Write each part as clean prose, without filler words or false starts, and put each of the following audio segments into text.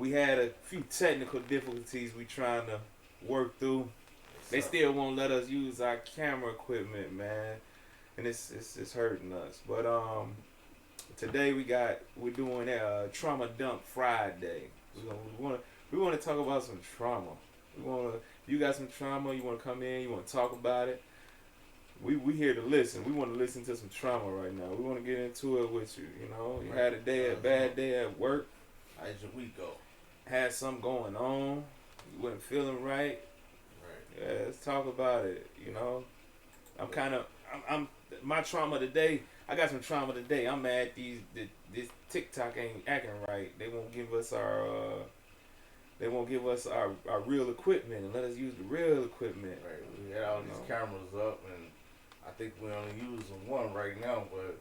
We had a few technical difficulties we trying to work through. They still won't let us use our camera equipment, man, and it's hurting us. But today we're doing a trauma dump Friday. We want to talk about some trauma. You got some trauma. You want to come in. You want to talk about it. We here to listen. We want to listen to some trauma right now. We want to get into it with you. You know, you had a bad day at work. How did your week go? Had something going on. You wasn't feeling right. Yeah, let's talk about it. You know, I'm my trauma today. I got some trauma today. I'm mad this TikTok ain't acting right. They won't give us our real equipment and let us use the real equipment. Right. We had all these cameras up, and I think we only using one right now. But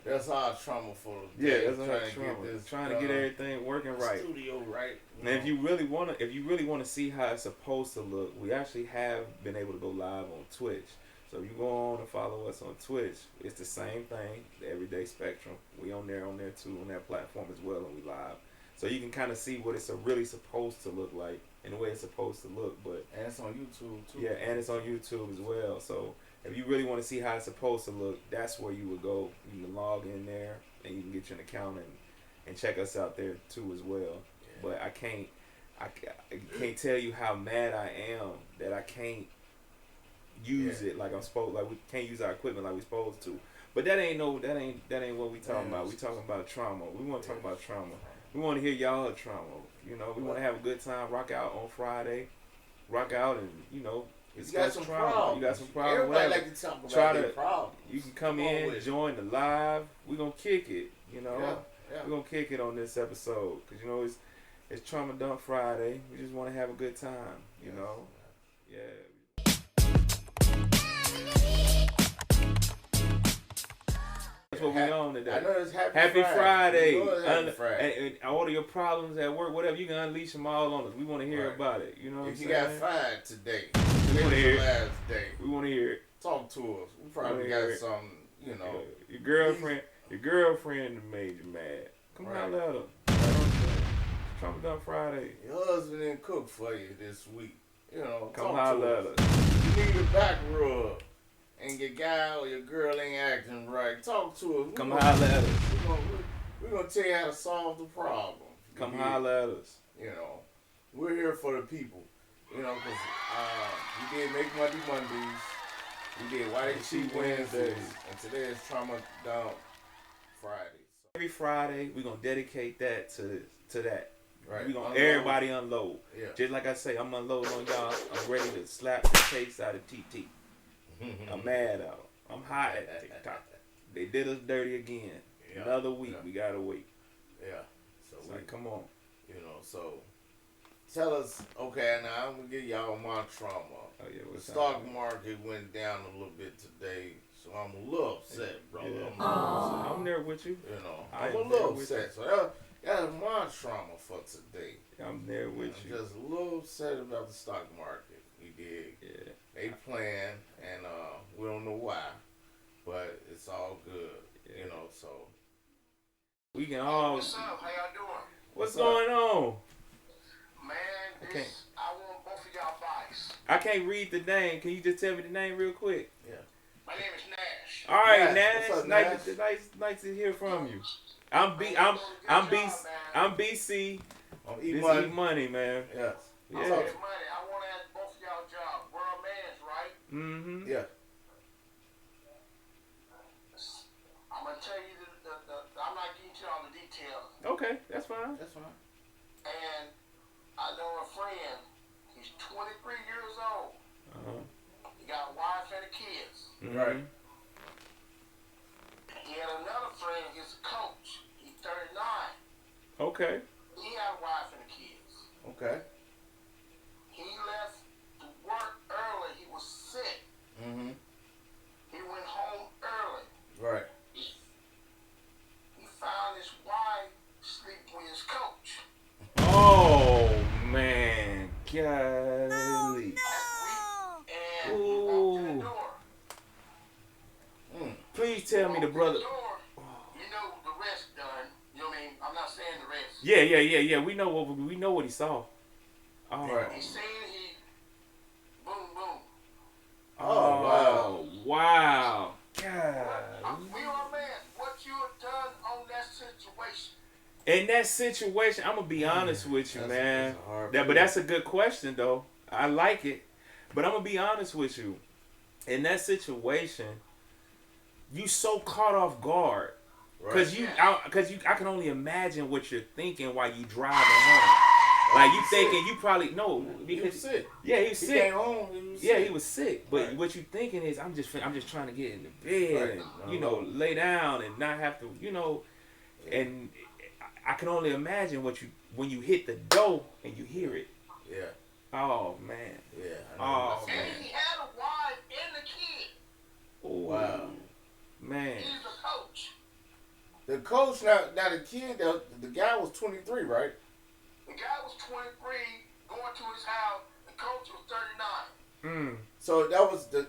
that's our trauma for the day. Yeah, that's our trauma. Trying to get everything working right. Studio right. And if you really wanna see how it's supposed to look, we actually have been able to go live on Twitch. So if you go on and follow us on Twitch, it's the same thing, the Everyday Spectrum. We on there too, on that platform as well, and we live. So you can kind of see what it's really supposed to look like and the way it's supposed to look. But and it's on YouTube too. Yeah, and it's on YouTube as well. So if you really want to see how it's supposed to look, that's where you would go. You can log in there and you can get you an account and check us out there too as well. Yeah. But I can't tell you how mad I am that I can't use it like I'm supposed. Like we can't use our equipment like we supposed to. But that ain't what we talking about. We talking about trauma. We want to talk about trauma. We want to hear y'all trauma. You know, we want to have a good time. Rock out on Friday. Rock out and you got some problems. You got some problems. Everybody like to talk about their problems. You can come in, join the live. We gonna kick it. You know, we gonna kick it on this episode because it's Trauma Dump Friday. We just want to have a good time. You know, yeah. That's what we on today. I know it's Happy Friday. Happy Friday. And all of your problems at work, whatever, you can unleash them all on us. We want to hear about it. You know what I'm saying? If you got fired today, we want to hear last day. We want to hear it. Talk to us. We probably got some, Your girlfriend made you mad. Come holler at her. Trauma Dump Friday. Your husband didn't cook for you this week. Come holler at her. You need a back rub. And your guy or your girl ain't acting right. Talk to us. Come holler at us. We're going to tell you how to solve the problem. Come holler at us. We're here for the people. Because we did Make Monday Mondays. We did Why They Cheat Wednesdays. And today is Trauma Dump Friday. Every Friday, we're going to dedicate that to that. Right. We're going to everybody unload. Yeah. Just like I say, I'm unloading on y'all. I'm ready to slap the taste out of TT. I'm mad at them. I'm hot at TikTok. They did us dirty again. Yeah. Another week. We gotta wait. Yeah. So come on. So tell us. Okay, now I'm gonna give y'all my trauma. Oh yeah. The stock market went down a little bit today, so I'm a little upset, brother. Yeah. I'm there with you. I'm a little upset. So that's my trauma for today. I'm there with you. Just a little upset about the stock market. We did. Yeah. They playing, and we don't know why, but it's all good, so. We can all. What's up? How y'all doing? What's going on? Man, I want both of y'all advice. I can't read the name. Can you just tell me the name real quick? Yeah. My name is Nash. All right, Nash. What's up, Nice to hear from you. I'm BC. I'm This Money. Eat Money, man. Yes. Yeah. Money. I want to ask both of y'all a job. We're a man's, right? Mm-hmm. Yeah. I'm going to tell you I'm not getting to all the details. Okay, that's fine. And I know a friend. He's 23 years old. Uh-huh. He got a wife and a kids. Mm-hmm. Right. He had another friend. He's a coach. He's 39. Okay. He had a wife and a kids. Okay. He left to work early. He was sick. Mm-hmm. He went home early. Right. He found his wife sleeping with his coach. Oh man, golly. And he walked in the door. Please tell me the brother. You know the rest done. You know what I mean? I'm not saying the rest. Yeah. We know what he saw. Oh, Right. He seen he boom boom. Oh, wow. We are man. What you have done on that situation? In that situation, I'm gonna be honest with you, man. That's a hard But pill. that's a good question, though. I like it, but I'm gonna be honest with you. In that situation, you so caught off guard, cause I can only imagine what you're thinking while you driving home. Like you thinking, you probably no He was sick. Yeah, he was sick. Came home. He was Yeah, sick. he was sick. But Right. what you thinking is, I'm just trying to get in the bed Right. and lay down and not have to and I can only imagine when you hit the door and you hear it. Yeah. Oh man. Yeah. Oh And man. he had a wife and a kid. Oh, Wow. man. He's a coach. The coach now the kid the guy was 23, right? The guy was 23, going to his house. The coach was 39. So that was the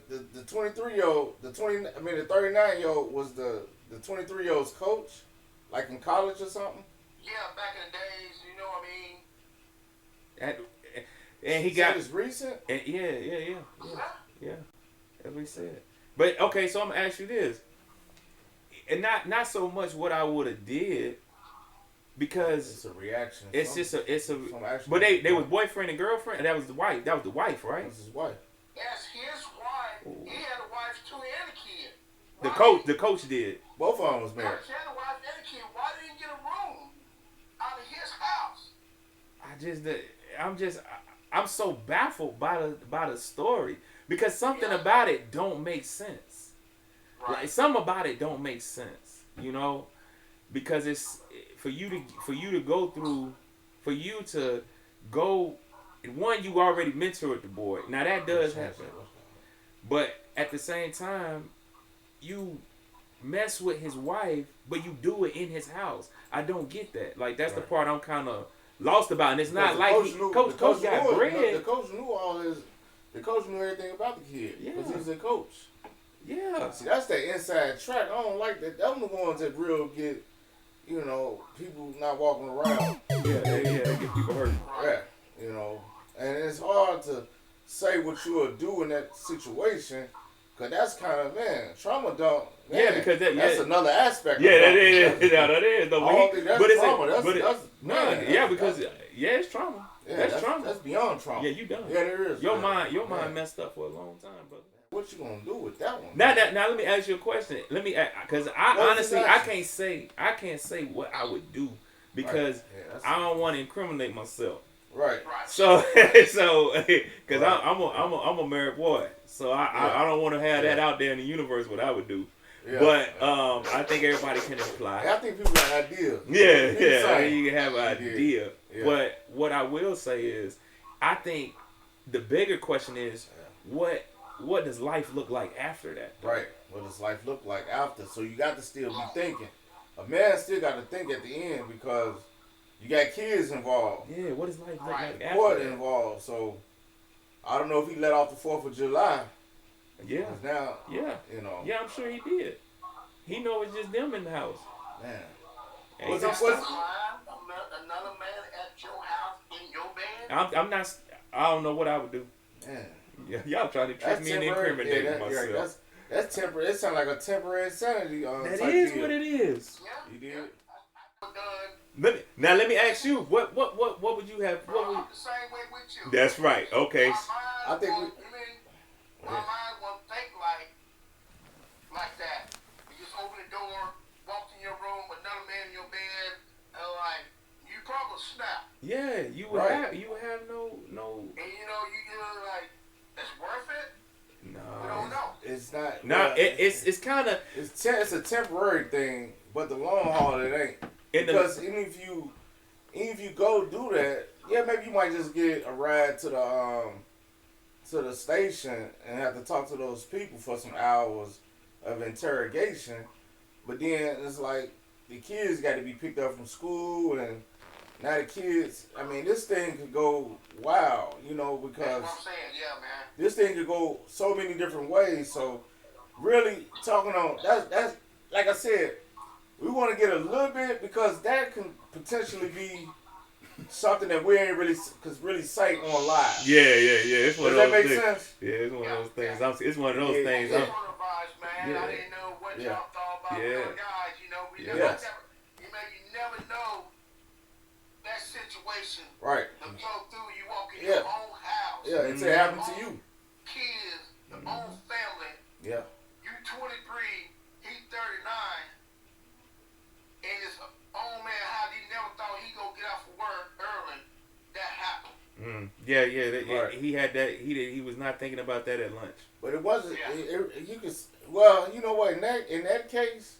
23-year-old, the 39-year-old was the 23-year-old's coach, like in college or something. Yeah, back in the days, you know what I mean? And he So got it's recent. and yeah. Yeah. That's what he said. But okay, so I'm gonna ask you this, and not so much what I would have did, because It's a reaction. it's a. some action. But they was boyfriend and girlfriend, and that was the wife. That was the wife, right? That's his wife. That's his wife. He had a wife too and a kid. The coach did. Both of them was Coach married. had a wife and a kid. Why didn't he get a room out of his house? I'm so baffled by the story, because something about it don't make sense. Right. Like something about it don't make sense, because it's for you to go through, for you to go. One, you already mentored the boy. Now that does happen, but at the same time, you mess with his wife, but you do it in his house. I don't get that. Like that's the part I'm kind of lost about, and it's not like coach got bread. The coach knew all his. The coach knew everything about the kid because he was a coach. Yeah. See, that's that inside track. I don't like that. Them the ones that real get, people not walking around. They get people hurt. Yeah, and it's hard to say what you will do in that situation, cause that's kind of trauma don't. Man, Yeah, because that's another aspect. Yeah, of that it. is. That is. I don't think that's trauma. Because it's trauma. That's trauma. That's beyond trauma. Yeah, you done. Yeah, there is. Your mind messed up for a long time, brother. What you gonna do with that one? Now, let me ask you a question. Because I can't say what I would do, because I don't want to incriminate myself. Right. So, because I'm a married boy, so I don't want to have that out there in the universe what I would do. Yeah. But I think everybody can apply. I think people got ideas. Yeah, you can have an idea. Yeah. But what I will say is, I think the bigger question is, what does life look like after that? Right. What does life look like after? So you got to still be thinking. A man still got to think at the end, because you got kids involved. Yeah, what does life look like after Court that? involved. So I don't know if he let off the 4th of July. Yeah. Now, Yeah, I'm sure he did. He know it's just them in the house. Man. Ain't Another man at your house in your bed? I'm not. I don't know what I would do. Man. Yeah, y'all trying to trick me and incriminate myself. That's temporary. It sounds like a temporary insanity. That is what it is. Yeah. You did. Let me ask you, what would you have? I'm the same way with you. That's right. Okay. I think my mind won't think like that. You just open the door, walk in your room with another man in your bed, and you probably snap. Yeah, you would have no. And you're like, it's worth it? No. We don't know. It's not. No, it's kind of. It's a temporary thing, but the long haul it ain't. Because even if you go do that, yeah, maybe you might just get a ride to the station and have to talk to those people for some hours of interrogation. But then it's like the kids got to be picked up from school, and now the kids. I mean, this thing could go wild, because That's what I'm saying, yeah, man. this thing could go so many different ways. So really talking on that's like I said. We want to get a little bit because that can potentially be something that we ain't really cite on live. Yeah. It's one Does of that those make things. sense? Yeah, it's one of those things. It's one of those things. Man. I didn't know what y'all thought about the other guys. You know, we never, you never know that situation. Right. To go through, you walk in your own house. Yeah, it's happened to you. Kids, your own family. Yeah. You 23, he 39, and his old man house, he never thought he go get out for work early. That happened. Yeah. He had that. He was not thinking about that at lunch. But it wasn't. You could. Well, you know what? In that case,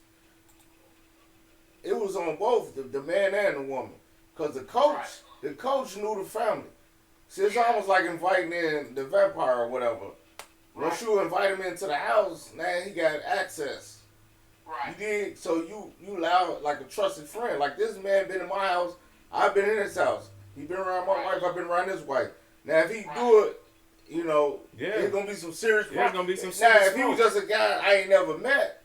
it was on both the man and the woman, because the coach knew the family. See, it's almost like inviting in the vampire or whatever. Once you invite him into the house, now he got access. Right. You did, so you allow like a trusted friend. Like this man been in my house, I've been in his house. He been around my wife, I've been around his wife. Now if he do it, you know, there's gonna be some serious problems. There's gonna be some serious Now if he was just a guy I ain't never met,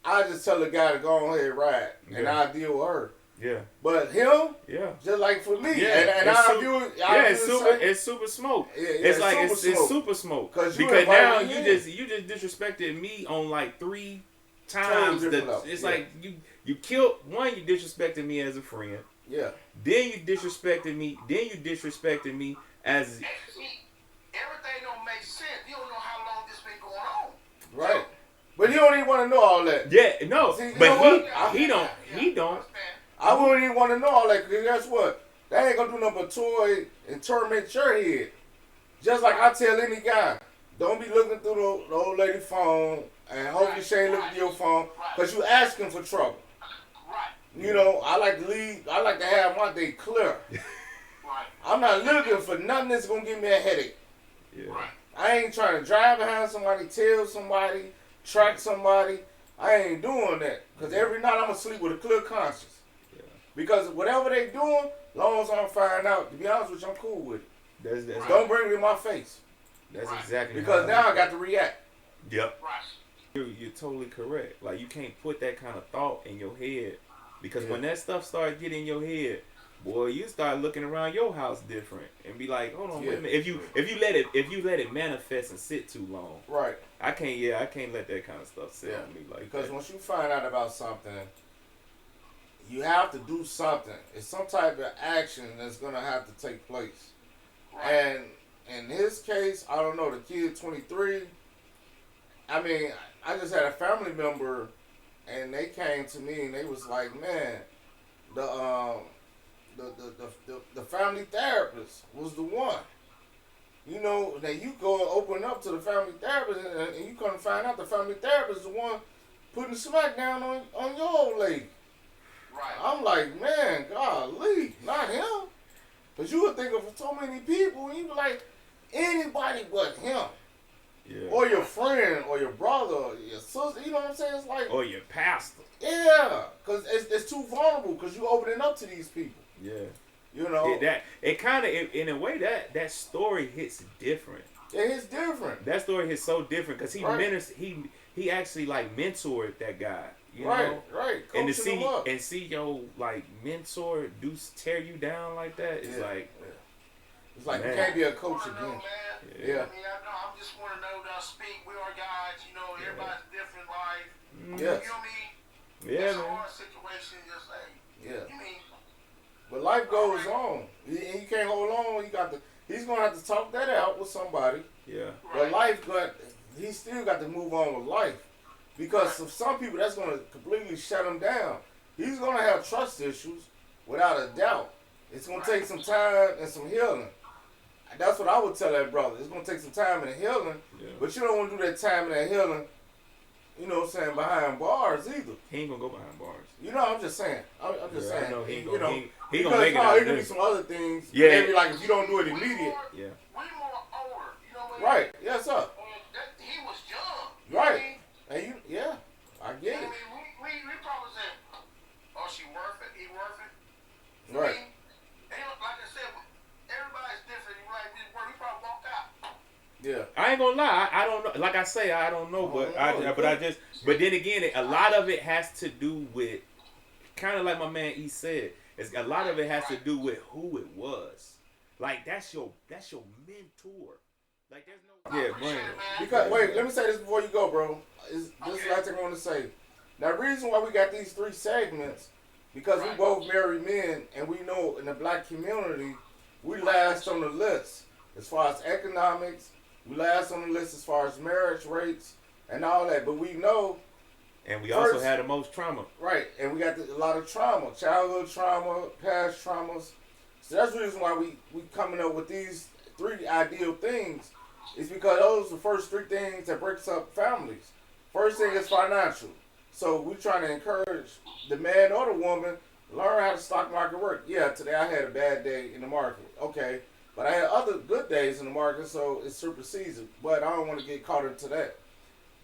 I just tell the guy to go on ahead and ride, and I'll deal with her. Yeah. But him, just like for me, it's super smoke. It's super smoke. Because now you just disrespected me on like 3 times. It's like you killed one. You disrespected me as a friend. Yeah. Then you disrespected me. As see, everything don't make sense. You don't know how long this been going on. Right. But you don't even want to know all that. Yeah. No. See, but he don't. I wouldn't even want to know all that, because guess what? That ain't going to do nothing but toy and torment your head. Just like I tell any guy, don't be looking through the old lady phone, and hopefully she ain't looking at your phone, because you asking for trouble. Right. You know, I like to have my day clear. Right. I'm not looking for nothing that's going to give me a headache. Yeah. Right. I ain't trying to drive behind somebody, tell somebody, track somebody. I ain't doing that, because every night I'm going to sleep with a clear conscience. Because whatever they doing, long as I don't find out, to be honest with you, I'm cool with it. That's don't bring it in my face. That's exactly because now I got to react. Yep. You're totally correct. Like, you can't put that kind of thought in your head, because when that stuff starts getting in your head, boy, you start looking around your house different and be like, hold on, wait a minute. If you let it manifest and sit too long, right? I can't let that kind of stuff sit on me like because that. Once you find out about something, you have to do something. It's some type of action that's gonna have to take place. And in his case, I don't know, the kid 23. I mean, I just had a family member, and they came to me and they was like, man, the family therapist was the one. You know, now you go and open up to the family therapist, and you come to find out the family therapist is the one putting the smack down on your old lady. Right. I'm like, man, golly, not him. Because you would think of so many people, and you be like, anybody but him. Yeah. Or your friend, or your brother, or your sister, you know what I'm saying? It's like, or your pastor. Yeah, because it's too vulnerable, because you opening up to these people. Yeah. You know? It kind of, in a way, that story hits different. It hits different. That story hits so different, because he actually, like, mentored that guy. You know? Right. And to see your like mentor tear you down like that, it's like it's like you can't be a coach again. I mean, I just want to know that speak. We are guys, you know. Everybody's different life. Yes. You know what I mean? Yeah, it's man. a hard situation. Just like you mean. But life goes on, and you can't hold on. He's gonna have to talk that out with somebody. Yeah. But he still got to move on with life. Because of some people, that's going to completely shut him down. He's going to have trust issues, without a doubt. It's going to take some time and some healing. That's what I would tell that brother. It's going to take some time and healing, but you don't want to do that time and that healing, you know what I'm saying, behind bars either. He ain't going to go behind bars. You know, I'm just saying. I'm just saying. I know he ain't you know, he gonna make it out. There could be some other things. Yeah. Maybe like if you don't do it immediate. We more older. You know what Right. Yes, sir. He was young. Right. And I get it. I mean, we probably said, oh, she worth it, he worth it. Right. I mean, like I said, everybody's different. Right? We probably walked out. Yeah. I ain't gonna lie. I don't know. Like I say, I don't know. But then again, a lot of it has to do with kind of like my man E said, it's a lot of it has to do with who it was. Like that's your mentor. Like there's no bring it. Because wait, let me say this before you go, bro. This is the last thing I want to say. Now, the reason why we got these 3 segments, because we both married men, and we know in the black community, we last on the list as far as economics. We last on the list as far as marriage rates and all that. But we know, and we also had the most trauma. Right, and we got a lot of trauma, childhood trauma, past traumas. So that's the reason why we coming up with these 3 ideal things. Is because those are the first 3 things that breaks up families. First thing is financial. So we're trying to encourage the man or the woman learn how the stock market works. Yeah, today I had a bad day in the market. Okay. But I had other good days in the market, so it supersedes it. But I don't want to get caught into that.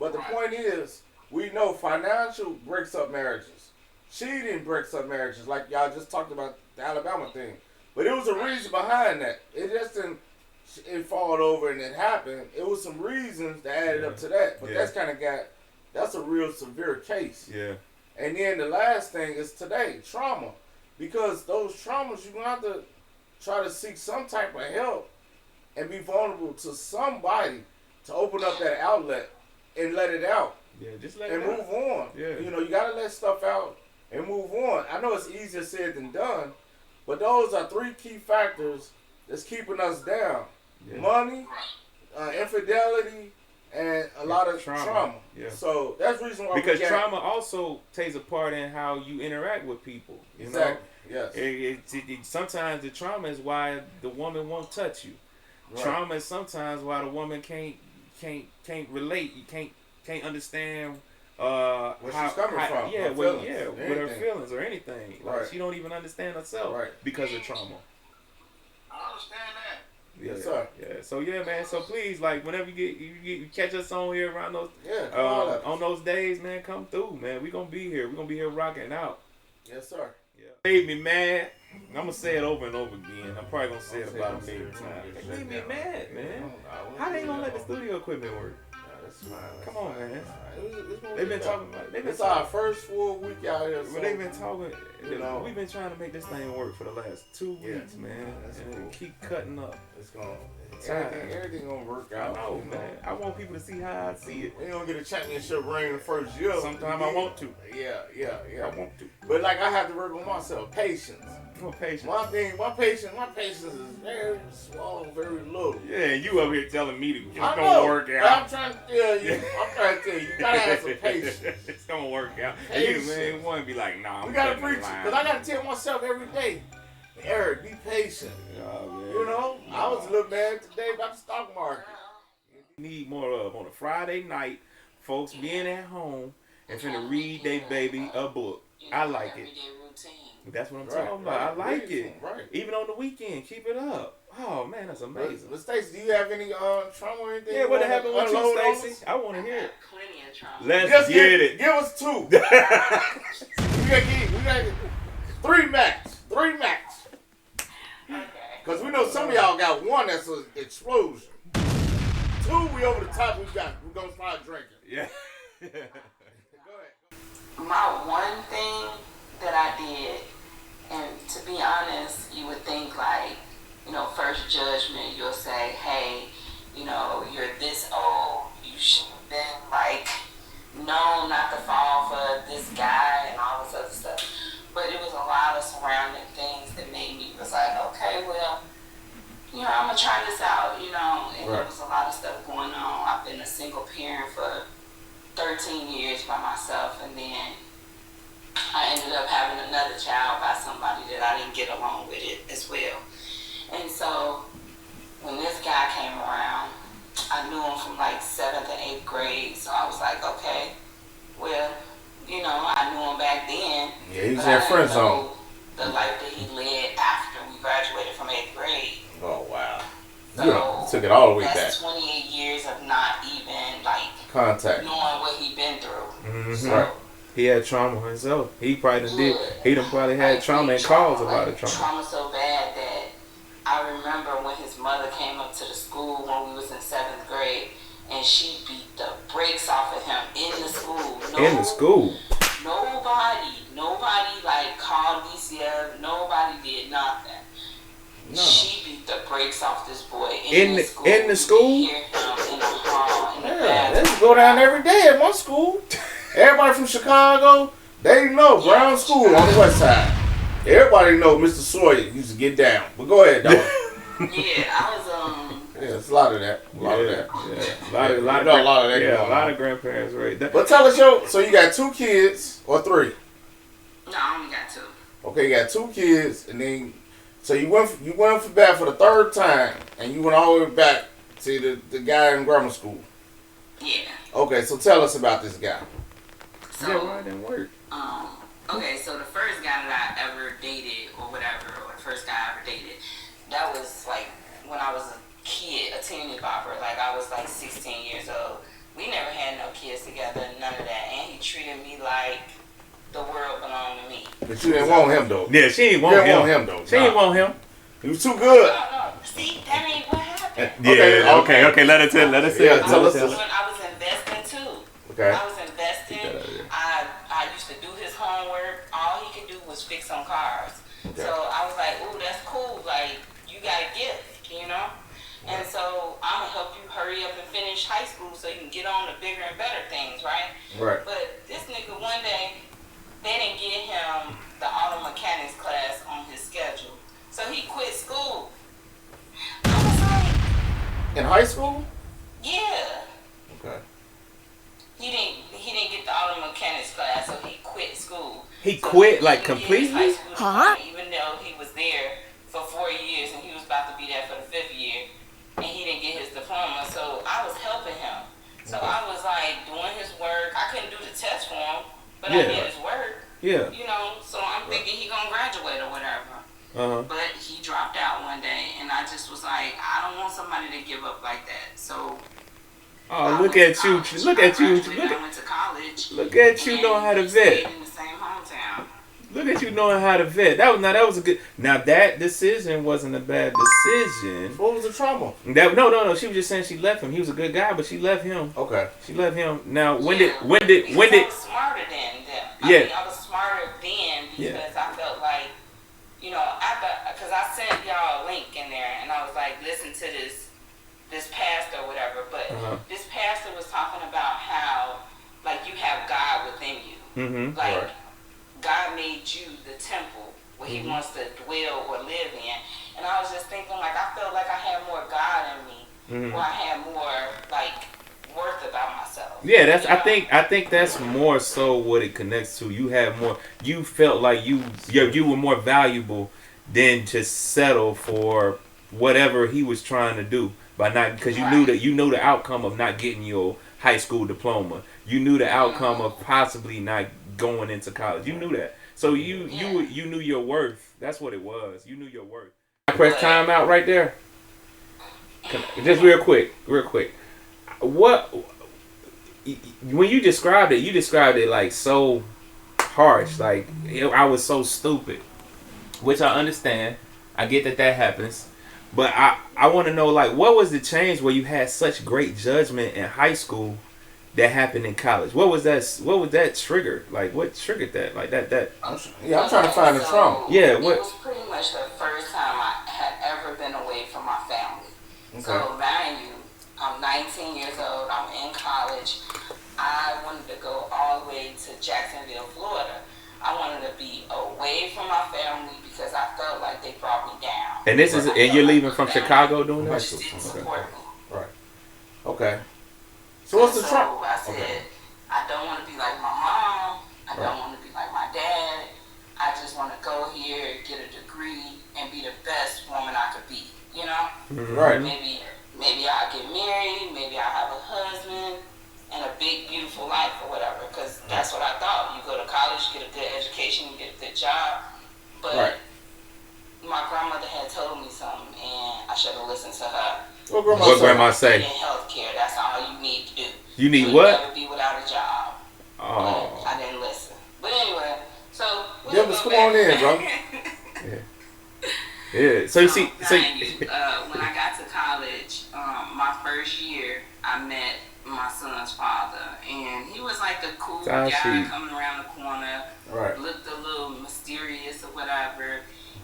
But the point is, we know financial breaks up marriages. Cheating breaks up marriages, like y'all just talked about the Alabama thing. But it was a reason behind that. It just didn't fall over and it happened. It was some reasons that added up to that. But that's a real severe case. Yeah. And then the last thing is today, trauma. Because those traumas, you're going to have to try to seek some type of help and be vulnerable to somebody to open up that outlet and let it out. Yeah, just let it out. And move on. Yeah. You know, you got to let stuff out and move on. I know it's easier said than done, but those are 3 key factors that's keeping us down. Yeah. Money, infidelity, and a lot of trauma. Yeah. So that's the reason why because trauma also takes a part in how you interact with people. You know? Yes. Sometimes the trauma is why the woman won't touch you. Right. Trauma is sometimes why the woman can't relate. You can't understand where she's coming from. Yeah, with her feelings or anything. Like right. She don't even understand herself because of trauma. I understand that. Yeah, yes, sir. Yeah. So yeah, man. So please, like, whenever you catch us on here around those on those days, man, come through, man. We gonna be here. We gonna be here rocking out. Yes, sir. Yeah. Made me mad. I'm gonna say it over and over again. I'm probably gonna say it about a million times. They made me mad, man. How they gonna let the studio equipment work? Come on, man. They've been talking about it. It's our first full week out here. So they've been talking. You know, we've been trying to make this thing work for the last 2 weeks, man. And cool. Keep cutting up. It's gonna everything gonna work out. I know, man. I want people to see how I see it. We don't get a championship ring the first year. Sometimes I want to. Yeah. I want to. But like I have to work on myself. Patience. Patience. My patience is very small, very little. Yeah, and you over here telling me it's gonna work out. I'm trying to tell you. You gotta have some patience. It's gonna work out. Patience. And you, man, want to be like, nah. We gotta preach it, because I gotta tell myself every day, Eric, be patient. Oh, man. You know, I was a little mad today about the stock market. Need more of on a Friday night, folks being at home and finna read their baby a book. I like it. That's what I'm talking about. I like it. Right. Even on the weekend, keep it up. Oh man, that's amazing. But Stacey, do you have any trauma or anything? Yeah, what happened with you, Stacey? I want to hear it. Plenty of trauma. Let's get it. Give us 2. we got 3 max. 3 max. Okay. Because we know some of y'all got 1 that's an explosion. 2, we over the top. We're gonna start drinking. Yeah. Go ahead. My one thing that I did, and to be honest, you would think like, first judgment, you'll say, hey, you're this old, you should have been like known not to fall for this guy and all this other stuff. But it was a lot of surrounding things that made me was like, okay, well, I'm gonna try this out, and there was a lot of stuff going on. I've been a single parent for 13 years by myself, and then I ended up having another child by somebody that I didn't get along with it as well. And so when this guy came around, I knew him from like 7th and 8th grade. So I was like, okay, well, I knew him back then. Yeah, he's in a friend zone. The life that he led after we graduated from 8th grade. Oh, wow. So you took it all the way back. That's 28 years of not even like contact, knowing what he'd been through. Mm-hmm. So, right. He had trauma himself. He probably probably had trauma and caused a lot of trauma. Trauma so bad that I remember when his mother came up to the school when we was in 7th grade, and she beat the brakes off of him in the school. In the school? Nobody like called DCF. Nobody did nothing. No. She beat the brakes off this boy In the school? You hear him in the hall, in the Yeah, they bathroom. used to go down every day at my school. Everybody from Chicago, they know Brown School on the west side. Everybody know Mr. Sawyer used to get down. But go ahead, dog. Yeah, I was Yeah, it's a lot of that. A lot of that. Yeah. A lot of that. Yeah, going a lot on. of grandparents, right? But tell us, so you got 2 kids or 3? no, I only got 2. Okay, you got 2 kids, and then so you went for back for the 3rd time, and you went all the way back to the guy in grammar school. Yeah. Okay, so tell us about this guy. So, Yeah, why it didn't work? okay, so the first guy that I ever dated or whatever, or the first guy I ever dated, that was like when I was a kid, a teeny bopper. Like I was like 16 years old. We never had no kids together, none of that. And he treated me like the world belonged to me. But you didn't want him though. Yeah, she ain't You want didn't him. want him though. She ain't want him. He was too good. No. See, that ain't what happened. Yeah, Okay. okay. Let her tell. Let her Yeah, tell. tell Let us her this. tell. When I was investing too. Okay. I was investing. I used to do his homework. All he could do was fix on cars. Okay. So I was like, ooh, that's cool. Like, you got a gift, you know? And so I'm going to help you hurry up and finish high school so you can get on to bigger and better things, right? Right. But this nigga, one day, they didn't get him the auto mechanics class on his schedule. So he quit school. I was like, In high school? yeah. Okay. He didn't get the auto mechanics class, so he quit school. He So quit, he like, didn't get his completely? high school diploma, even though he was there for 4 years and he was about to be there for the 5th year, and he didn't get his diploma. So I was helping him. So I was like doing his work. I couldn't do the test for him, but I Yeah. did his work. Yeah. You know, so I'm thinking he gonna graduate or whatever. But he dropped out one day, and I just was like, I don't want somebody to give up like that. So. Oh, look at you! Look at you! I went to college. Look at you knowing how to we vet. stayed in the same hometown. Look at you knowing how to vet. That was a good. Now that decision wasn't a bad decision. What was the trauma? No. She was just saying she left him. He was a good guy, but she left him. Okay. She left him. Now when Yeah, did? I was smarter than them. I Yeah. mean, I was smarter then because I felt like, you know, because I sent y'all a link in there and I was like, listen to this pastor or whatever. But this pastor was talking about how, like, you have God within you. Mm-hmm. Like, Right. God made you the temple where He wants to dwell or live in. And I was just thinking, like, I felt like I had more God in me, or I had more, like, worth about myself. Yeah, that's. You know? I think that's more so what it connects to. You have more. You felt like you were more valuable than to settle for whatever he was trying to do by not, because you knew the outcome of not getting your high school diploma. You knew the outcome of possibly not going into college. You knew that. So you knew your worth. That's what it was. You knew your worth. I press time out right there. Just real quick. What when you described it like so harsh, like I was so stupid, which I understand. I get that happens, but I want to know, like, what was the change where you had such great judgment in high school that happened in college? What was that trigger? Like, what triggered that? Like that. I'm trying to find the trauma. Yeah, It what? was pretty much the first time I had ever been away from my family. Okay. So, mind you, I'm 19 years old. I'm in college. I wanted to go all the way to Jacksonville, Florida. I wanted to be away from my family because I felt like they brought me down. And you're leaving from Chicago doing that? Which didn't support me. Right. Okay. So what's the trauma? I said, I don't want to be like my mom. I don't want to be like my dad. I just want to go here, get a degree, and be the best woman I could be. You know? Right. Maybe I'll get married. Maybe I'll have a husband and a big, beautiful life or whatever. Because that's what I thought. You go to college, get a good education, you get a good job. But my grandmother had told me something, and I should have listened to her. What What grandma say? In healthcare, that's all you need to do. You need You'll what? never be without a job. Oh. But I didn't listen. But anyway, so Yeah, but come on in, bro. Yeah. So you see, when I got to college, my first year, I met my son's father, and he was like a cool Tashi. guy coming around the corner, Right. looked a little mysterious or whatever,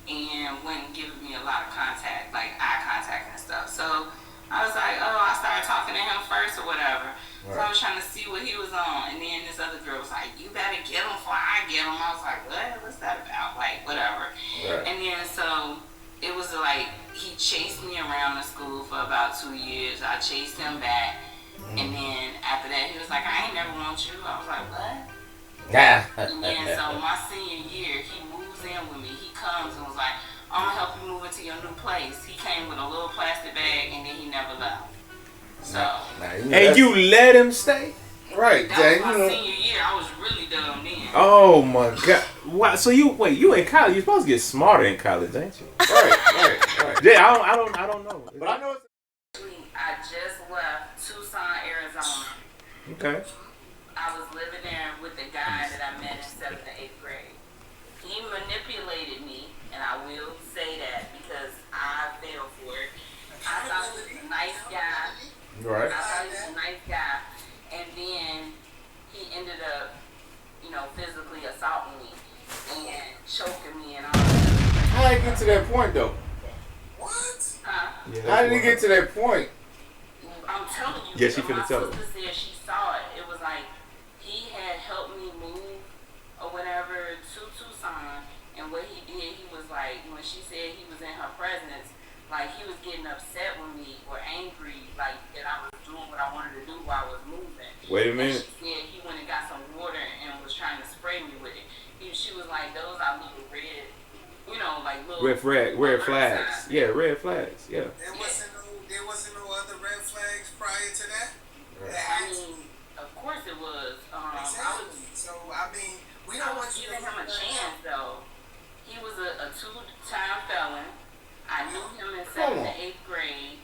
and wasn't giving me a lot of contact, like eye contact and stuff. So I was like, oh, I started talking to him first or whatever. So I was trying to see what he was on, and then this other girl was like, you better get him before I get him. I was like, what? What's that about? Like, whatever. Right. And then so it was like he chased me around the school for about 2 years. I chased him back. And then after that, he was like, I ain't never want you. I was like, what? Yeah. And then so my senior year, he moves in with me. He comes and was like, I'm going to help you move into your new place. He came with a little plastic bag, and then he never left. So. And you let him stay? Right. That was my senior year. I was really dumb then. Oh my God! Wow. So you in college? You're supposed to get smarter in college, ain't you? Right. Yeah, I don't know. But I know. I just left Tucson, Arizona. Okay. I was living there with the guy that I met in 7th and 8th grade. He manipulated me, and I will say that because I fell for it. I thought he was a nice guy. Right. I thought he was a nice guy. And then he ended up, physically assaulting me and choking me and all that. How did he get to that point, though? What? Huh? Yeah, How did he get to that point? I'm telling you, Yeah, she finna my tell sister said she saw it. It was like he had helped me move or whatever to Tucson, and what he did, he was like, when she said he was in her presence, like he was getting upset with me or angry, like that I was doing what I wanted to do while I was moving. Wait a minute. And she said he went and got some water and was trying to spray me with it. She was like, those are little red, like little Red flags. signs. Yeah, red flags. Yeah. There wasn't no other red flags prior to that. I mean, of course it was. Exactly. So I mean, we don't want you to giving him a chance though. He was a 2-time felon. I knew him in 7th and 8th grade.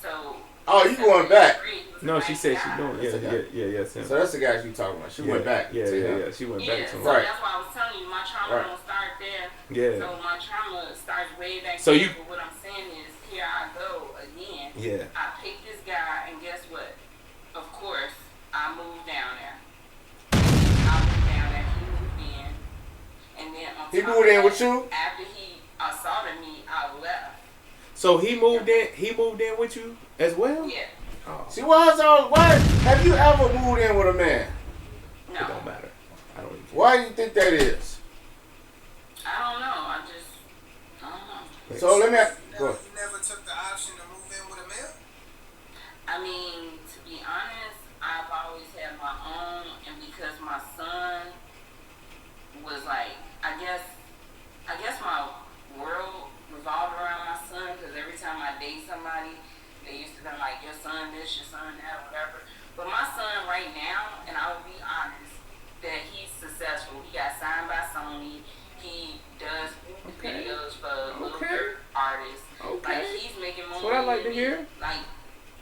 So. Oh, you going back? No, she said she doing. Yeah. So that's the guy she talking about. She went back. Yeah. She went back to him. So that's why I was telling you, my trauma don't start there. Yeah. So my trauma starts way back So there. you. But what I'm saying is, here I go again. Yeah. I picked this guy, and guess what? Of course, I moved down there. He moved in. And then on He top moved of in that, with you? After he assaulted me, I left. So he moved in with you as well? Yeah. Oh. See, why have you ever moved in with a man? No. It don't matter. I don't even care. Why do you think that is? I don't know. I don't know. So let me go. You never took the option to move in with a male? I mean, to be honest, I've always had my own, and because my son was like, I guess my world revolved around my son, because every time I date somebody, they used to be like, your son this, your son that, whatever. But my son right now, and I will be honest, that he's successful. He got signed by Sony. He does videos for little dirt artists. Like, he's making more That's what I like to than me. hear. Like,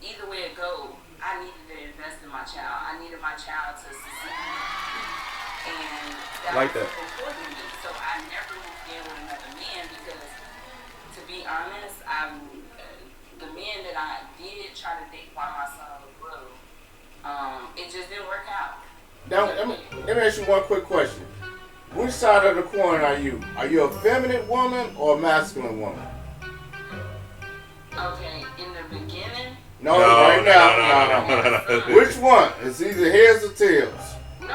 either way it goes, I needed to invest in my child. I needed my child to succeed. And that Like was that. important to me. So I never moved in with another man because, to be honest, the men that I did try to date while my son was little, it just didn't work out. Now, let me ask you one quick question. Which side of the coin are you? Are you a feminine woman or a masculine woman? Okay, in the beginning. No. Which one? It's either heads or tails. No.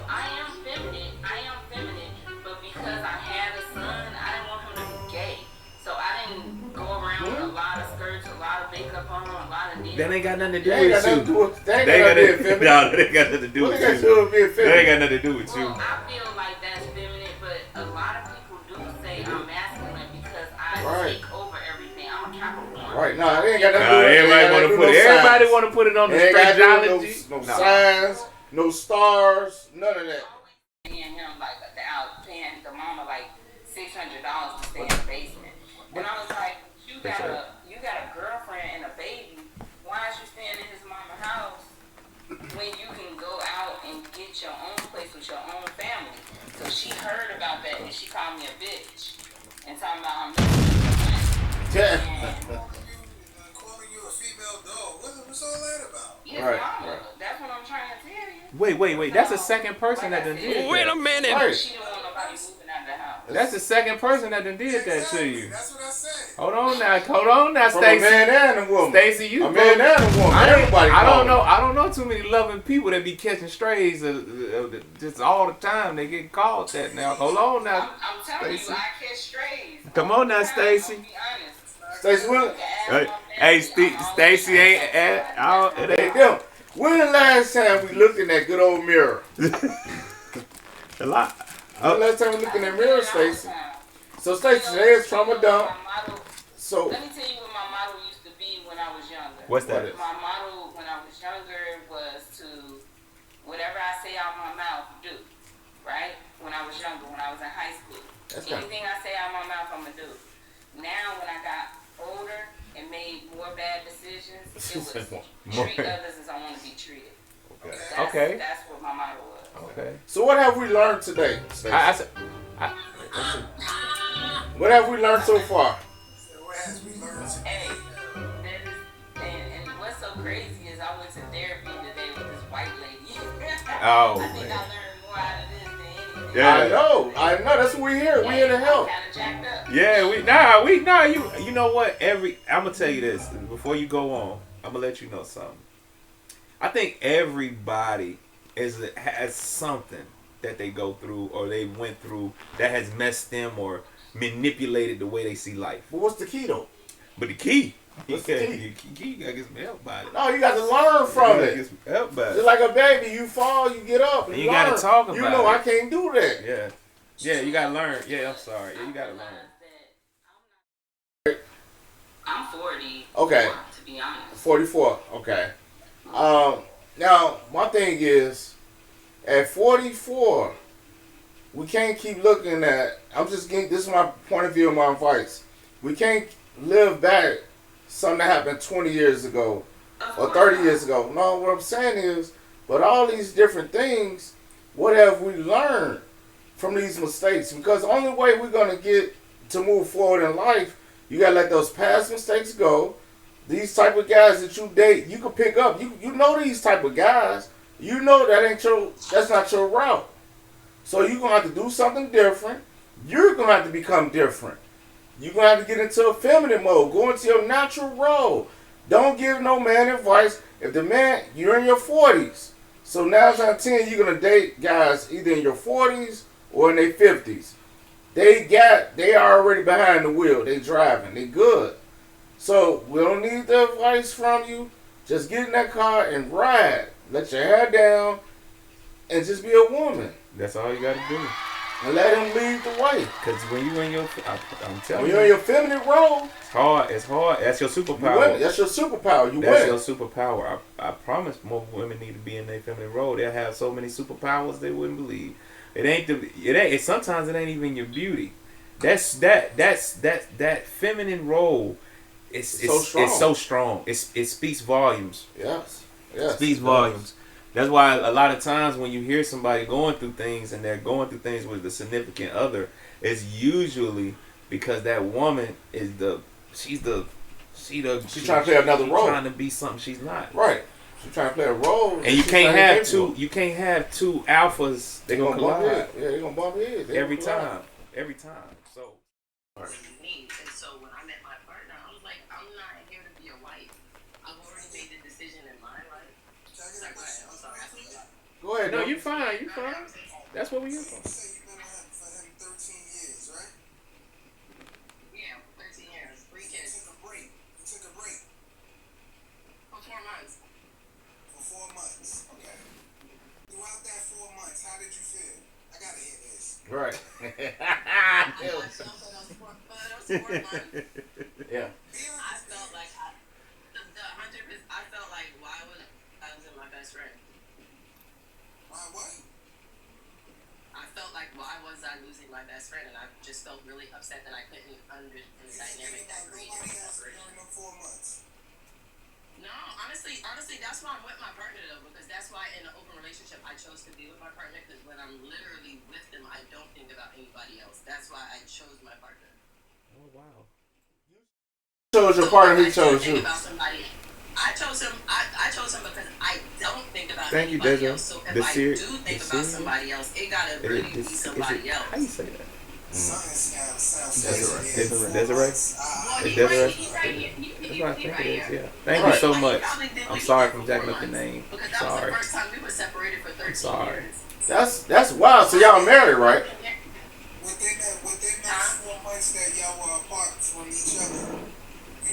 I am feminine, but because I had a son, I didn't want him to be gay. So I didn't go around with a lot of skirts, a lot of makeup on, a lot of nails. That ain't got nothing to do They ain't with got nothing to you. do with that. Ain't got nothing to do with No, that ain't got nothing to do with you. That ain't got nothing to do with you. Well, I feel like that's feminine, but a lot of people do say I'm masculine because I take over everything. I'm a Capricorn. Right, no, it ain't got nothing to do with Everybody want to put it on the strategy. No signs, no stars, none of that. Paying him like paying the mama like $600 to stay in the basement, and I was like, you got a girlfriend and a baby. Why is you staying in his mama's house when you can go out and get your own place with your own family? So she heard about that and she called me a bitch and talking about I'm Calling you a female dog. What's all that about? his Right, mama. right. Wait. That's the second person that done did that. Wait a minute. Right. She don't want nobody moving out of the house. That's the second person that done did that to you. That's what I said. Hold on now, From a Stacy. man and a woman. Stacy, you a man and a woman. Everybody. I don't know too many loving people that be catching strays just all the time. They get called that now. Hold on now. I'm telling Stacey. you, I catch strays. Come on now, Stacy. I'll be honest. Stacy, when Hey, Stacy ain't at all. It hey, ain't. them, when the last time we looked in that good old mirror? A lot. When the last time we looked in that mirror, Stacy? So Stacy, today is Trauma Dump. So Let me tell you what my motto used to be when I was younger. What's that? My motto when I was younger was to whatever I say out my mouth, do. Right? When I was younger, when I was in high school. Anything I say out my mouth, I'm going to do. Now, when I got older and made more bad decisions, it was treat others as I want to be treated. Okay. That's what my motto was. Okay. So what have we learned today, Stacy? What have we learned so far? Hey, and what's so crazy is I went to therapy today with this white lady. Oh, I think man. I learned more out of this than anything. Yeah. I know. That's what we're here. We're here to help. Kind of jacked up. Yeah, you know what? I'm gonna tell you this before you go on. I'm gonna let you know something. I think everybody has something that they go through or they went through that has messed them or manipulated the way they see life. But what's the key though? But the key, What's the you gotta get some help by it. No, you got to learn from You gotta it. get some help by Just it. like a baby, you fall, you get up, And you gotta learn. talk about You know, it. I can't do that. Yeah, you gotta learn. Yeah, I'm sorry. Yeah, you gotta learn. I'm 40. Okay. To be honest. 44. Okay. Now my thing is, at 44, we can't keep looking at. I'm just getting. This is my point of view and my advice. We can't live back something that happened 20 years ago or 30 years ago. No, what I'm saying is, but all these different things, what have we learned from these mistakes? Because the only way we're gonna get to move forward in life, you gotta let those past mistakes go. These type of guys that you date, you can pick up. You know these type of guys. You know that's not your route. So you're gonna have to do something different. You're gonna have to become different. You're gonna have to get into a feminine mode. Go into your natural role. Don't give no man advice. If the man, you're in your 40s. So 9 out of 10, you're gonna date guys either in your 40s or in their 50s. They are already behind the wheel. They driving. They good. So we don't need the advice from you. Just get in that car and ride. Let your hair down and just be a woman. That's all you gotta do. And let him lead the way. Cause when you in your, I'm telling When you, you're in your feminine role, it's hard. It's hard. That's your you superpower. win. That's your superpower. You That's win. your superpower. I promise more women need to be in their feminine role. They'll have so many superpowers they wouldn't believe. Sometimes it ain't even your beauty. That feminine role it's so strong. It speaks volumes. Yes. It speaks volumes. That's why a lot of times when you hear somebody going through things and they're going through things with a significant other, it's usually because that woman is she's trying to play another role. Trying to be something she's not. Right. She's trying to play a role. And you can't have two alphas. They're gonna collide. Yeah, they're gonna bump heads. Every time. So. Me. And so when I met my partner, I was like, I'm not here to be a wife. I've already made the decision in my life. Sorry, go ahead. I'm sorry. Go ahead. No, you fine. You fine. That's what we here for. You say you've been with him for 13 years, right? Yeah, 13 years, 3 You kids. took a break. For 4 months. For 4 months. Okay. Throughout that 4 months, how did you feel? I gotta hear this. Right. I felt those 4 months. Yeah. I felt like I felt like why was I losing my best friend? Why what? I felt like why was I losing my best friend, and I just felt really upset that I couldn't understand the dynamic that created Nobody else separation. during them 4 months. No, honestly, that's why I'm with my partner though, because that's why in an open relationship I chose to be with my partner, because when I'm literally with them, I don't think about anybody else. That's why I chose my partner. Oh wow. Chose your partner, he chose you. About somebody. I chose him. I chose him because I don't think about Thank you, anybody Desiree. else. So if I do think about somebody else, it gotta really be somebody else. How you say that? Desiree. Desiree? Well, It's he right, Desiree? he right here. That's what I think right it is, here. yeah. Thank you so He much. probably did I'm what he sorry did for for jacking 4 up the months. name. Because that Sorry. was the first time we were separated for 13 Sorry. years. That's wild. So y'all married, right? Within those 4 months that y'all were apart from each other,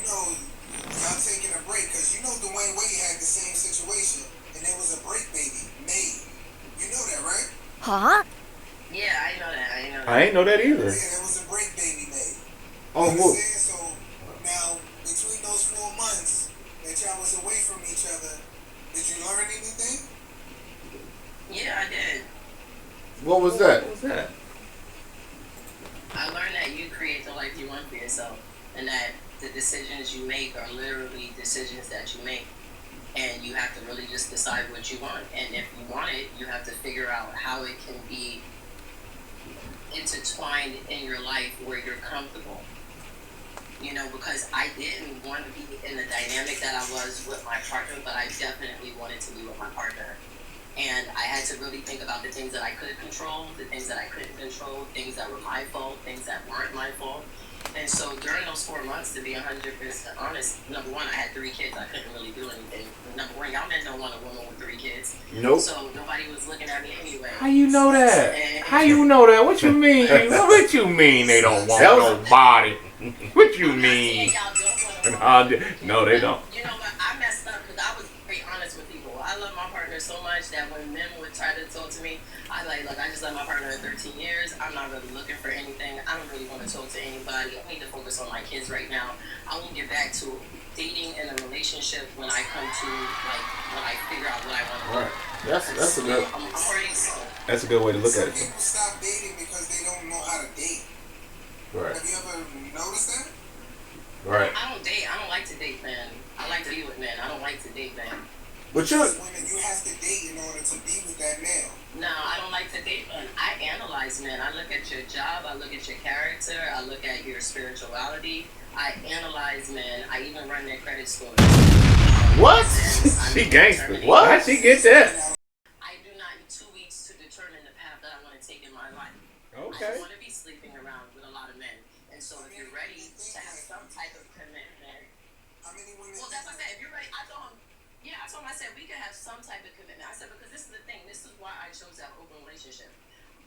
y'all taking a break, because Dwayne Wade had the same situation, and there was a break baby made. You know that, right? Huh? Yeah, I know that. I ain't know that either. Yeah, there was a break baby made. Oh, You who? understand? So now, between those 4 months that y'all was away from each other, did you learn anything? Yeah, I did. What was that? What was that? I learned that you create the life you want for yourself, and that the decisions you make are literally decisions that you make. And you have to really just decide what you want. And if you want it, you have to figure out how it can be intertwined in your life where you're comfortable. Because I didn't want to be in the dynamic that I was with my partner, but I definitely wanted to be with my partner. And I had to really think about the things that I could control, the things that I couldn't control, things that were my fault, things that weren't my fault. And so during those 4 months, to be 100% honest, number one, I had 3 kids. I couldn't really do anything. Number one, y'all men don't want a woman with 3 kids. Nope. So nobody was looking at me anyway. How you know that? How you know that? What you mean? What you mean they don't want nobody? What you mean? No, they don't. You know what? I messed up because I was very honest with people. I love my partner so much that when men would try to talk to me, I look, I just love my partner in 13 years. I'm not really looking for anything. I don't really want to talk to anybody. I need to focus on my kids right now. I won't get back to dating in a relationship when I come to, when I figure out what I want to do. Right. That's a good. I'm already grown. That's a good way to look at it. People stop dating because they don't know how to date. Right. Have you ever noticed that? Right. I don't date. I don't like to date men. I like to be with men. I don't like to date men. But you. Women, you have to date in order to be with that male. No, I don't like to date men. I analyze men. I look at your job. I look at your character. I look at your spirituality. I analyze men. I even run their credit scores. What? She gangster. What? How'd she get that? I do not need 2 weeks to determine the path that I want to take in my life. I Okay. don't want to be sleeping around with a lot of men. And so if you're ready to have some type of commitment, How many women? well, that's what I said. If you're ready, I told him, I said we could have some type of commitment. I said, because this is the thing. This is why I chose that open relationship.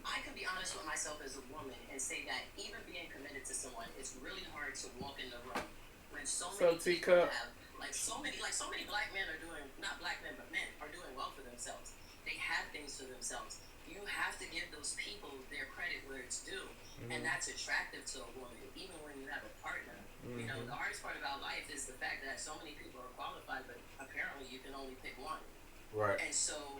I can be honest with myself as a woman and say that even being committed to someone, it's really hard to walk in the room when so many people have, so many black men are doing, not black men, but men are doing well for themselves. They have things for themselves. You have to give those people their credit where it's due. And that's attractive to a woman, even when you have a partner. The hardest part about life is the fact that so many people are qualified, but apparently you can only pick one. Right. And so,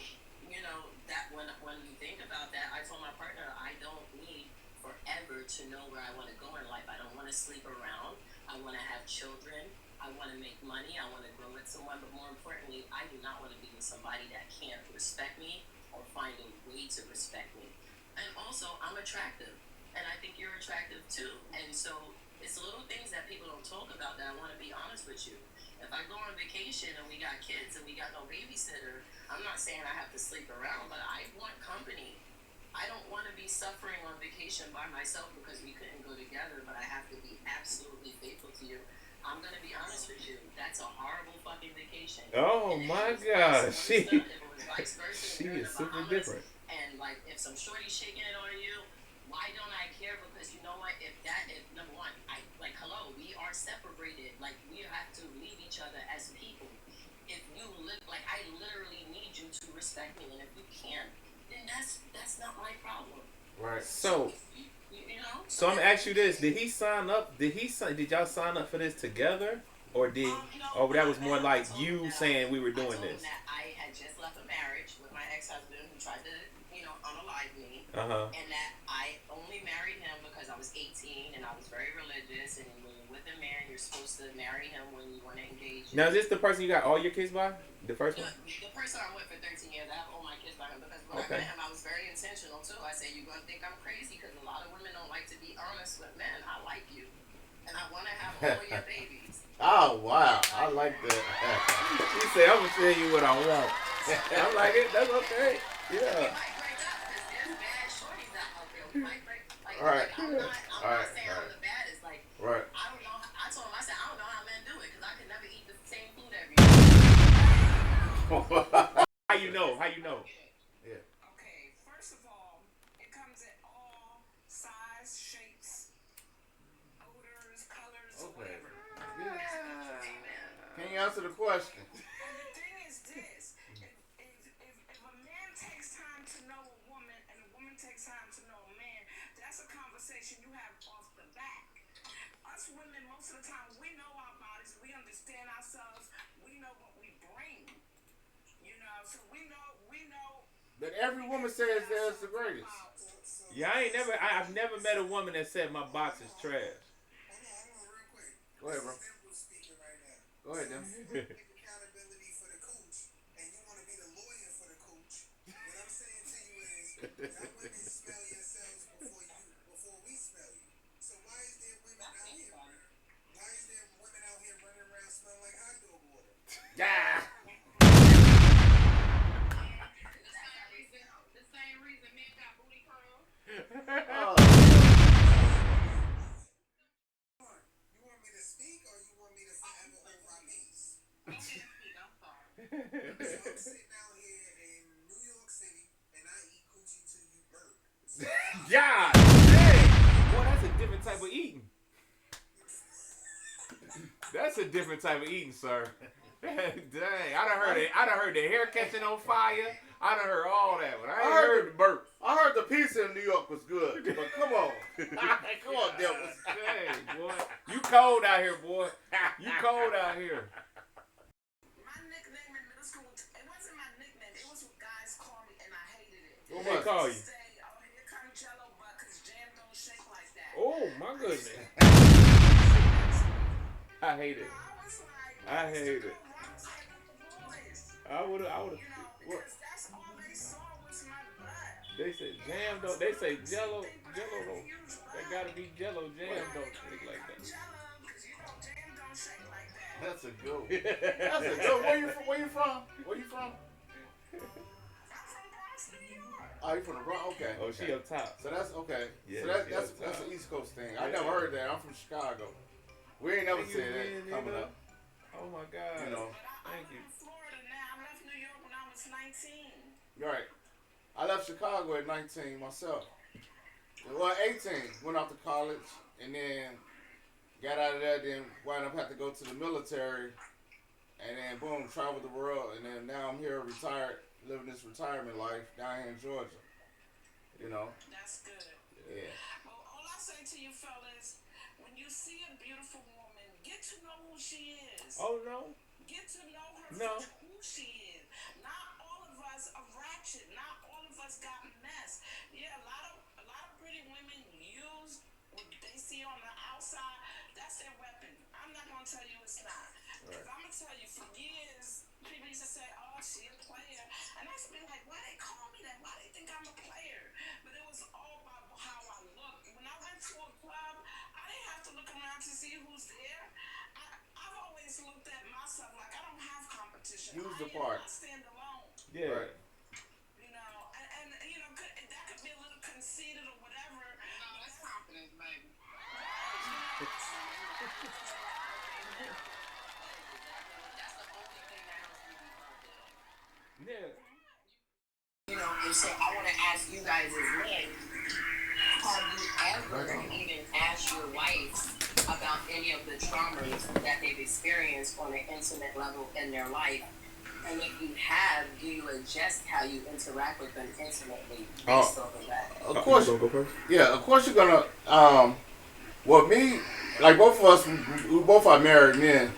that when you think about that, I told my partner, I don't need forever to know where I want to go in life. I don't want to sleep around. I want to have children. I want to make money. I want to grow with someone. But more importantly, I do not want to be with somebody that can't respect me or find a way to respect me. And also, I'm attractive. And I think you're attractive too. And so it's little things that people don't talk about that I want to be honest with you. If I go on vacation and we got kids and we got no babysitter, I'm not saying I have to sleep around, but I want company. I don't want to be suffering on vacation by myself because we couldn't go together, but I have to be absolutely faithful to you. I'm going to be honest with you. That's a horrible fucking vacation. Oh my God. She is super different. And if some shorty's shaking it on you, why don't I care? Because you know what? If number one, hello, we are separated. We have to leave each other as people. If you look I literally need you to respect me, and if you can't, then that's not my problem. Right. So, You know. so I'm gonna ask you this: Did y'all sign up for this together, or or that was more like you saying we were doing this? I had just left a marriage with my ex-husband who tried to, unalive me. And that I only married him because I was 18 and I was very religious. And when you're with a man, you're supposed to marry him when you want to engage. Now, is this the person you got all your kids by? The first one? The person I'm with for 13 years, I have all my kids by him because when I met him, I was very intentional too. I said, you're going to think I'm crazy because a lot of women don't like to be honest with men. I like you. And I want to have all of your babies. Oh, wow. I like that. She said, I'm going to tell you what I want. I'm like it. That's okay. Yeah. All right. All right. All right. Right. How you know? How you know? Yeah. Okay, first of all, it comes in all size, shapes, odors, colors, Okay. whatever. Can you answer the question? And the thing is this: if a man takes time to know a woman and a woman takes time to know a man, that's a conversation you have off the back. Us women, most of the time, we know our bodies, we understand ourselves, we know what we bring. You know, so we know. But every woman says theirs the greatest. Yeah, I've never met a woman that said my box is trash. Hold on, real quick. Go ahead, bro. Speaking right now. Go ahead, then. Take accountability for the cooch, and you want to be the lawyer for the cooch. What I'm saying to you is, y'all women smell yourselves before we smell you. So why is there women out here? Why is there women out here running around smelling like hot dog water? Yeah. Oh. You want me to speak or you want me to forever hold my peace? So I'm sitting out here in New York City and I eat coochie till you burp. God dang. Boy, that's a different type of eating. That's a different type of eating, sir. Dang. I done heard the hair catching on fire. I done heard all that, but I ain't heard the burp. I heard the pizza in New York was good, but come on. Come on, devils. Dang, boy. You cold out here, boy. You cold out here. My nickname in middle school, it wasn't my nickname. It was what guys called me and I hated it. What they call you? Say, oh, here come Jello butt, because jam don't shake like that. Oh, my goodness. I hate it. I hate it. I would have. That's all they saw was my butt. They say jam don't. They say Jello don't. That gotta be Jello. Jam don't shake like that. Jam don't shake like that. That's a good one. That's a good one. Where you from? Where you from? I'm from Bronx, New York. Oh, you from the Bronx? Okay. Oh, she up top. So that's okay. Yeah, so that's an East Coast thing. I Yeah. never heard that. I'm from Chicago. We ain't never said that You coming know? up. Oh my God. You know. Thank you. I'm in Florida now. I left New York when I was 19. Right. I left Chicago at 19 myself. Well, 18. Went off to college and then got out of that. Then wound up having to go to the military. And then boom, traveled the world. And then now I'm here retired, living this retirement life down here in Georgia. You know. That's good. Yeah. Well, all I say to you fellas, when you see a beautiful woman, get to know who she is. Oh no. Get to know her No. for who she is. Not all of us are ratchet. Not all of us got mess. Yeah, a lot of pretty women use what they see on the outside. That's their weapon. I'm not gonna tell you it's not. Because I'm gonna tell you, for years, people used to say, "Oh, she a player," and I used to be like, "Why they call me that? Why they think I'm a player?" But it was all about how I look. When I went to a club, I didn't have to look around to see who's there. I've always looked at myself like I don't have competition. Use the part. I stand alone. Yeah. Right. You know, and you know, that could be a little conceited or whatever. No, that's confidence, baby. That's the only thing that helps me be confident. Yeah. You know, and so I want to ask you guys as men, have you ever even asked your wife about any of the traumas that they've experienced on an intimate level in their life? And if you have, do you adjust how you interact with them intimately based off of that? Of course. You gonna go first? Yeah, of course you're gonna. Well, me, like both of us, we both are married men.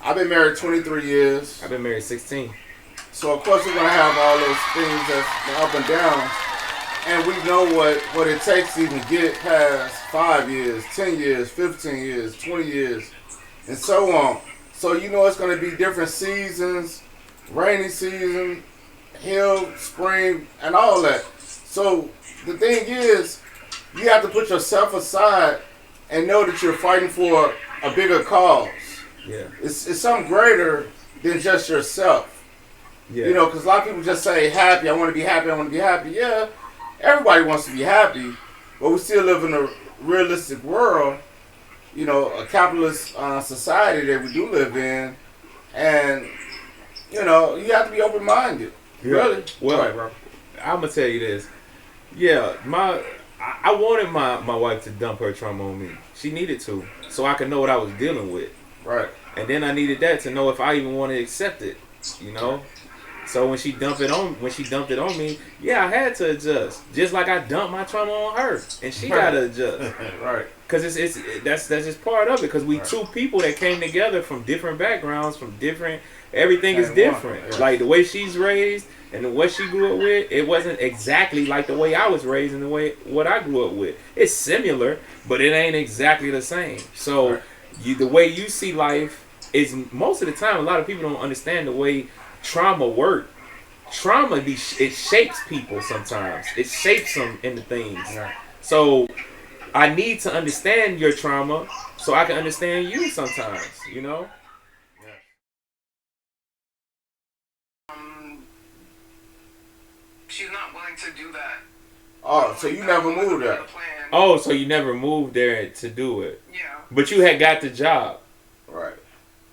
I've been married 23 years. I've been married 16. So of course we're gonna have all those things that's the up and downs, and we know what it takes to even get past 5 years, 10 years, 15 years, 20 years, and so on. So you know it's gonna be different seasons, rainy season, hill, spring, and all that. So the thing is, you have to put yourself aside and know that you're fighting for a bigger cause. Yeah. It's something greater than just yourself. Yeah. You know, because a lot of people just say happy. I want to be happy. I want to be happy. Yeah, everybody wants to be happy, but we still live in a realistic world. You know, a capitalist society that we do live in, and you know, you have to be open minded. Yeah. Really. Well, right, bro. I'm gonna tell you this. Yeah, I wanted my wife to dump her trauma on me. She needed to, so I could know what I was dealing with. Right. And then I needed that to know if I even want to accept it. You know. So when she dumped it on me, yeah, I had to adjust. Just like I dumped my trauma on her, and she gotta adjust. Right. Cause that's just part of it. Cause we two people that came together from different backgrounds, from different. Everything is different. Yes. Like the way she's raised and what she grew up with, it wasn't exactly like the way I was raised and the way what I grew up with. It's similar, but it ain't exactly the same. So the way you see life is most of the time. A lot of people don't understand the way trauma work. Trauma it shapes people sometimes. It shapes them into things. Right. So I need to understand your trauma so I can understand you sometimes. You know. She's not willing to do that. Oh, so you never moved there? Oh, so you never moved there to do it? Yeah. But you had got the job. Right.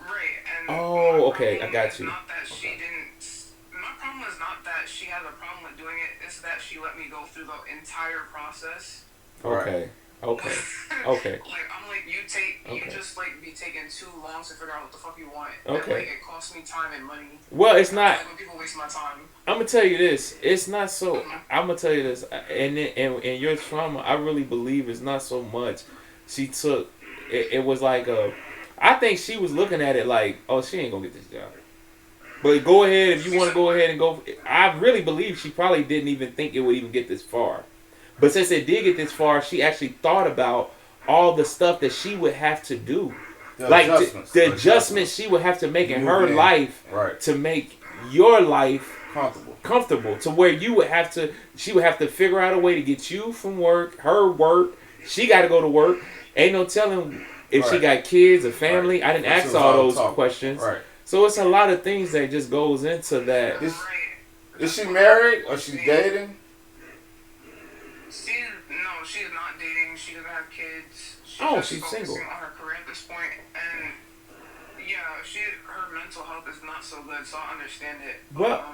Right. And Oh, okay, I got you. Not that she didn't. My problem is not that she has a problem with doing it. It's that she let me go through the entire process. Okay. Okay. Okay. Like I'm like you Okay. just like be taking too long to figure out what the fuck you want. Okay. And, like, it costs me time and money. Well, it's not. Like when people waste my time. I'm gonna tell you this. It's not so. I'm gonna tell you this. And your trauma, I really believe it's not so much. She took. It was like a. I think she was looking at it like, oh, she ain't gonna get this job. But go ahead if you want to go ahead and go. I really believe she probably didn't even think it would even get this far. But since it did get this far, she actually thought about all the stuff that she would have to do. The adjustments she would have to make in her life to make your life comfortable to where she would have to figure out a way to get you from work, her work. She got to go to work. Ain't no telling if she got kids or family. I didn't ask all those questions. Right. So it's a lot of things that just goes into that. Is she married or she dating? She's not dating. She doesn't have kids. She's single. On her career at this point, and yeah, her mental health is not so good. So I understand it. Well,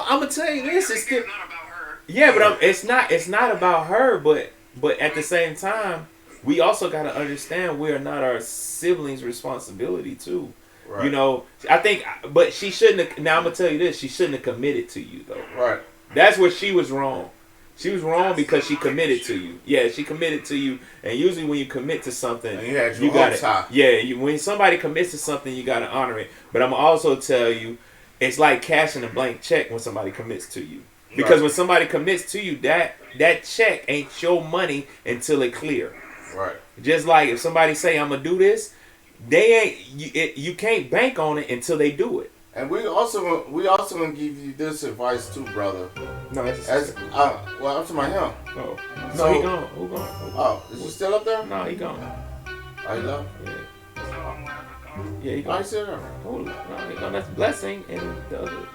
I'm gonna tell you this. It's not about her. Yeah, but it's not about her. But at the same time, we also gotta understand we are not our siblings' responsibility too. Right. You know, I think, but she shouldn't have. Now I'm gonna tell you this: she shouldn't have committed to you though. Right. That's where she was wrong. She was wrong because she committed to you. Yeah, she committed to you. And usually when you commit to something, you got it. Yeah, when somebody commits to something, you got to honor it. But I'm also tell you, it's like cashing a blank check when somebody commits to you. Because when somebody commits to you, that check ain't your money until it clear. Right. Just like if somebody say, I'm going to do this, you can't bank on it until they do it. And we also gonna give you this advice too, brother. No, that's well, I'm to my him. Oh, no, he gone. Who gone? Oh, is he still up there? No, he gone. Oh, he left? Yeah, he gone. Oh, he's still there. Oh, no, he gone. That's Blessing and the other.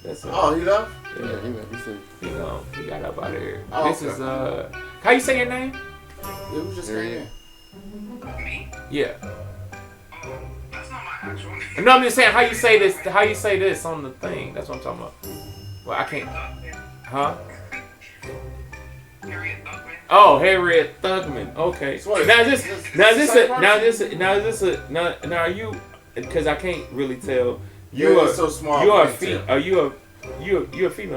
That's oh, he left? Yeah, he left. He gone. He got up out of here. Oh, this is how you say your name? It was just me. Yeah. That's not my actual name. No, I'm just saying how you say this. How you say this on the thing? That's what I'm talking about. Well, I can't. Huh? Harriet Thugman. Oh, Harriet Thugman. Okay. Now are you? Because I can't really tell. You are so small. You are a female,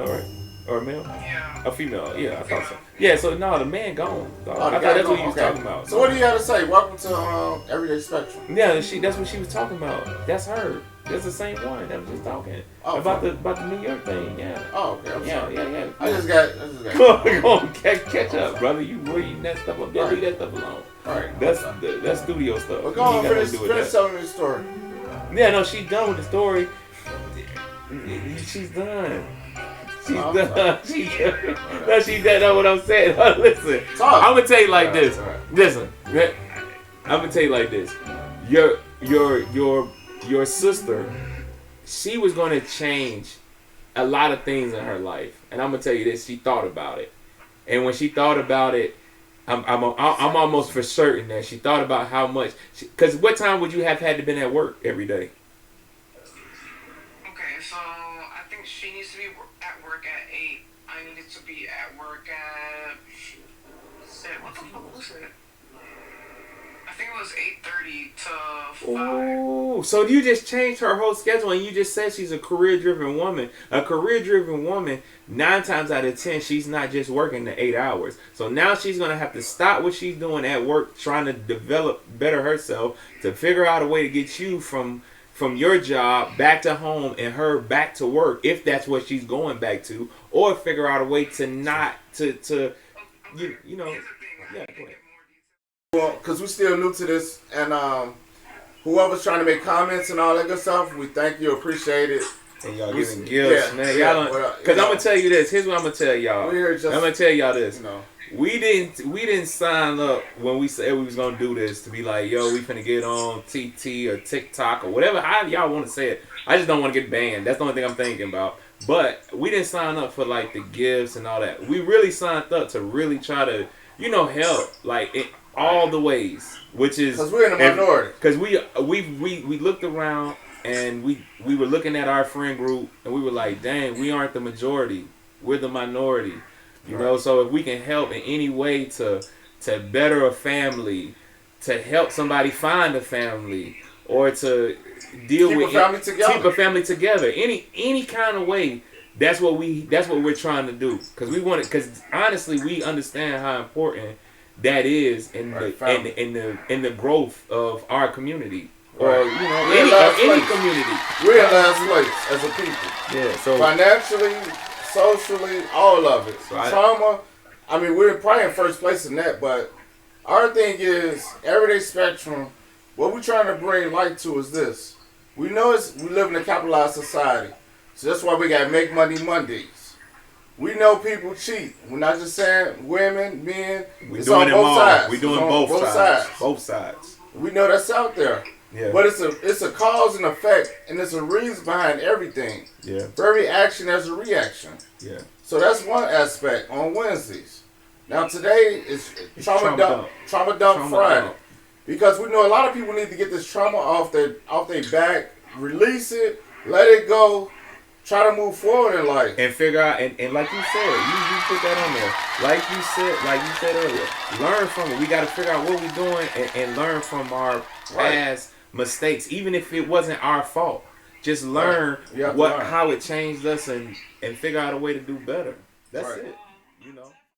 right? Or a male? Yeah. A female. Yeah, I thought so. Yeah. So no, the man gone. I thought that's what you was talking about. So what do you have to say? Welcome to Everyday Spectrum. Yeah, that's what she was talking about. That's her. That's the same one that was just talking about the New York thing. Yeah. Oh, okay. I'm sorry. Yeah. I just got. Come on, catch up, brother. You reading that stuff up? Yeah, leave that stuff alone. All right. That's studio stuff. Well, go on, finish telling me the story. Yeah, no, she's done with the story. She's done. She's done. No, she's done. That's what I'm saying. Listen, I'm gonna tell you like this. Listen, I'm gonna tell you like this. Your sister, she was going to change a lot of things in her life. And I'm going to tell you this, she thought about it. And when she thought about it, I'm almost for certain that she thought about how much. Because what time would you have had to been at work every day? Okay, so I think she needs to be at work at 8. I needed to be at work at. What the fuck was it? I think it was 8:30 to 5. Oh, so you just changed her whole schedule, and you just said she's a career-driven woman. A career-driven woman, 9 times out of 10, she's not just working the 8 hours. So now she's gonna have to stop what she's doing at work, trying to better herself, to figure out a way to get you from your job back to home and her back to work, if that's what she's going back to, or figure out a way to not to you know. Yeah, go ahead. Well, because we're still new to this, and whoever's trying to make comments and all that good stuff, we thank you, appreciate it. And y'all giving gifts, man. Y'all don't, because I'm gonna tell you this. Here's what I'm gonna tell y'all. I'm gonna tell y'all this. We didn't sign up when we said we was gonna do this to be like, yo, we finna get on TT or TikTok or whatever, however y'all want to say it. I just don't want to get banned. That's the only thing I'm thinking about. But we didn't sign up for like the gifts and all that. We really signed up to really try to, help like in all the ways, which is because we're in the minority. Because we looked around and we were looking at our friend group and we were like, dang, we aren't the majority. We're the minority. You know, so if we can help in any way to better a family, to help somebody find a family, or to keep a family together, any kind of way, that's what we're trying to do. Because honestly, we understand how important that is in the growth of our community, or any community. We're in last place as a people. Yeah. So financially, socially, all of it. So Trauma, we're probably in first place in that, but our thing is, everyday spectrum, what we're trying to bring light to is this. We know we live in a capitalized society, so that's why we got Make Money Mondays. We know people cheat. We're not just saying women, men. We're doing them all. Sides. We're doing both sides. Both sides. We know that's out there. Yeah. But it's a cause and effect, and there's a reason behind everything. Yeah. For every action, there's a reaction. Yeah. So that's one aspect on Wednesdays. Now today is Trauma Dump Friday. Because we know a lot of people need to get this trauma off their back, release it, let it go, try to move forward in life. And figure out, and like you said, you put that on there. Like you said earlier, learn from it. We got to figure out what we're doing and learn from our past mistakes, even if it wasn't our fault. Just learn how it changed us and figure out a way to do better. That's it.